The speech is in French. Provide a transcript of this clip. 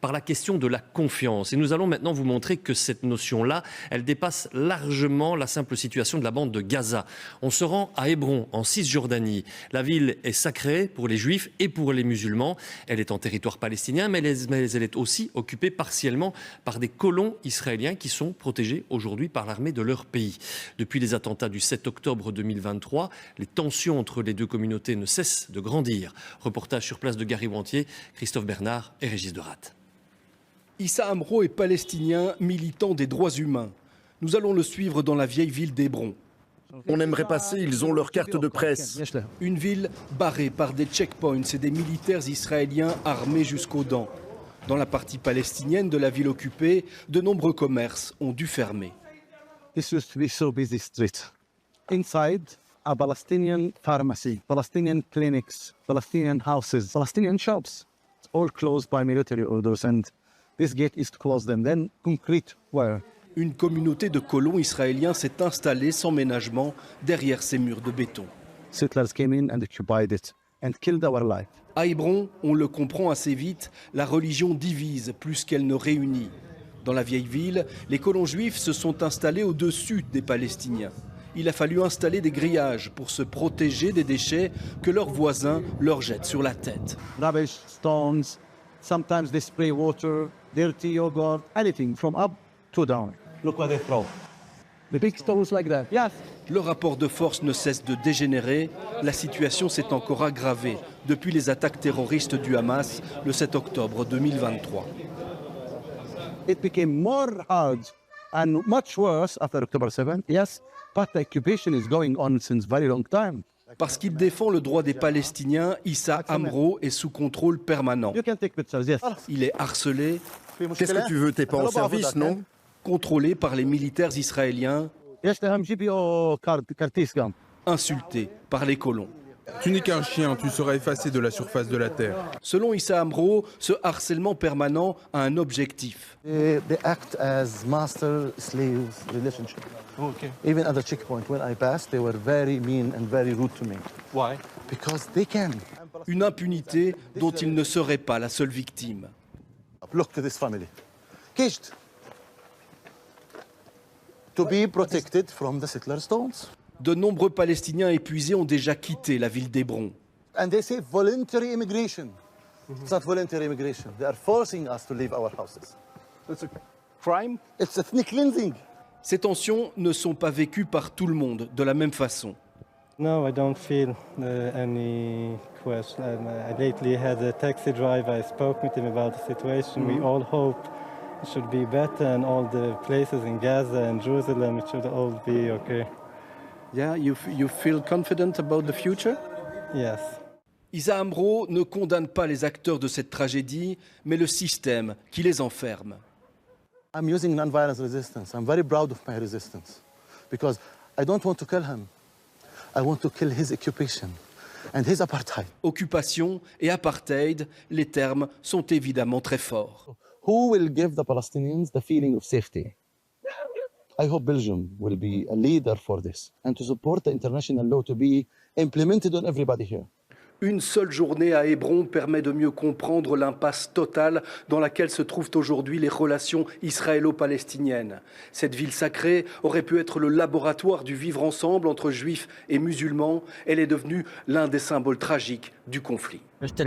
par la question de la confiance. Et nous allons maintenant vous montrer que cette notion-là, elle dépasse largement la simple situation de la bande de Gaza. On se rend à Hébron, en Cisjordanie. La ville est sacrée pour les Juifs et pour les musulmans. Elle est en territoire palestinien, mais elle est aussi occupée partiellement par des colons israéliens qui sont protégés aujourd'hui par l'armée de leur pays. Depuis les attentats du 7 octobre 2023, les tensions entre les deux communautés ne cessent de grandir. Reportage sur place de Gary Wantier, Christophe Bernard et Régis Deratte. Issa Amro est palestinien, militant des droits humains. Nous allons le suivre dans la vieille ville d'Hébron. On aimerait passer, ils ont leur carte de presse. Une ville barrée par des checkpoints et des militaires israéliens armés jusqu'aux dents. Dans la partie palestinienne de la ville occupée, de nombreux commerces ont dû fermer. This used to be so busy street. Inside, a Palestinian pharmacy, Palestinian clinics, Palestinian houses, Palestinian shops. It's all closed by military orders, and this gate is to close them. Then concrete wire. Une communauté de colons israéliens s'est installée sans ménagement derrière ces murs de béton. Settlers came in and occupied it and killed our life. À Hébron, on le comprend assez vite, la religion divise plus qu'elle ne réunit. Dans la vieille ville, les colons juifs se sont installés au-dessus des Palestiniens. Il a fallu installer des grillages pour se protéger des déchets que leurs voisins leur jettent sur la tête. Rubbish, stones, sometimes they spray water, dirty yogurt, anything from up to down. Look what they throw. The big stones like that. Yes. Le rapport de force ne cesse de dégénérer. La situation s'est encore aggravée depuis les attaques terroristes du Hamas le 7 octobre 2023. It became more hard and much worse after October 7th. Yes, but the occupation is going on since very long time. Parce qu'il défend le droit des Palestiniens, Issa Amro est sous contrôle permanent. You can take pictures, yes. Il est harcelé, Qu'est-ce que tu veux? T'es pas en service, non? contrôlé par les militaires israéliens, insulté par les colons. Tu n'es qu'un chien, tu seras effacé de la surface de la terre. Selon Issa Amro, ce harcèlement permanent a un objectif. They act as master-slave relationship. Okay. Even at the checkpoint, when I passed, they were very mean and very rude to me. Why? Because they can. Une impunité dont il ne serait pas la seule victime. Look to this family. Caged. To be protected from the settler stones. De nombreux Palestiniens épuisés ont déjà quitté la ville d'Hébron. And they say voluntary immigration. It's not voluntary immigration. They are forcing us to leave our houses. It's a crime? It's ethnic cleansing. Ces tensions ne sont pas vécues par tout le monde de la même façon. No, I don't feel any question. I lately had a taxi driver. I spoke with him about the situation. We all hope it should be better, and all the places in Gaza and Jerusalem, it should all be okay. Yeah, you feel confident about the future? Yes. Issa Amro ne condamne pas les acteurs de cette tragédie, mais le système qui les enferme. I'm using non-violence resistance. I'm very proud of my resistance because I don't want to kill him. I want to kill his occupation and his apartheid. Occupation et apartheid, les termes sont évidemment très forts. Who will give the Palestinians the feeling of safety? I hope Belgium will be a leader for this and to support the international law to be implemented on everybody here. Une seule journée à Hébron permet de mieux comprendre l'impasse totale dans laquelle se trouvent aujourd'hui les relations israélo-palestiniennes. Cette ville sacrée aurait pu être le laboratoire du vivre ensemble entre juifs et musulmans. Elle est devenue l'un des symboles tragiques du conflit. نشترك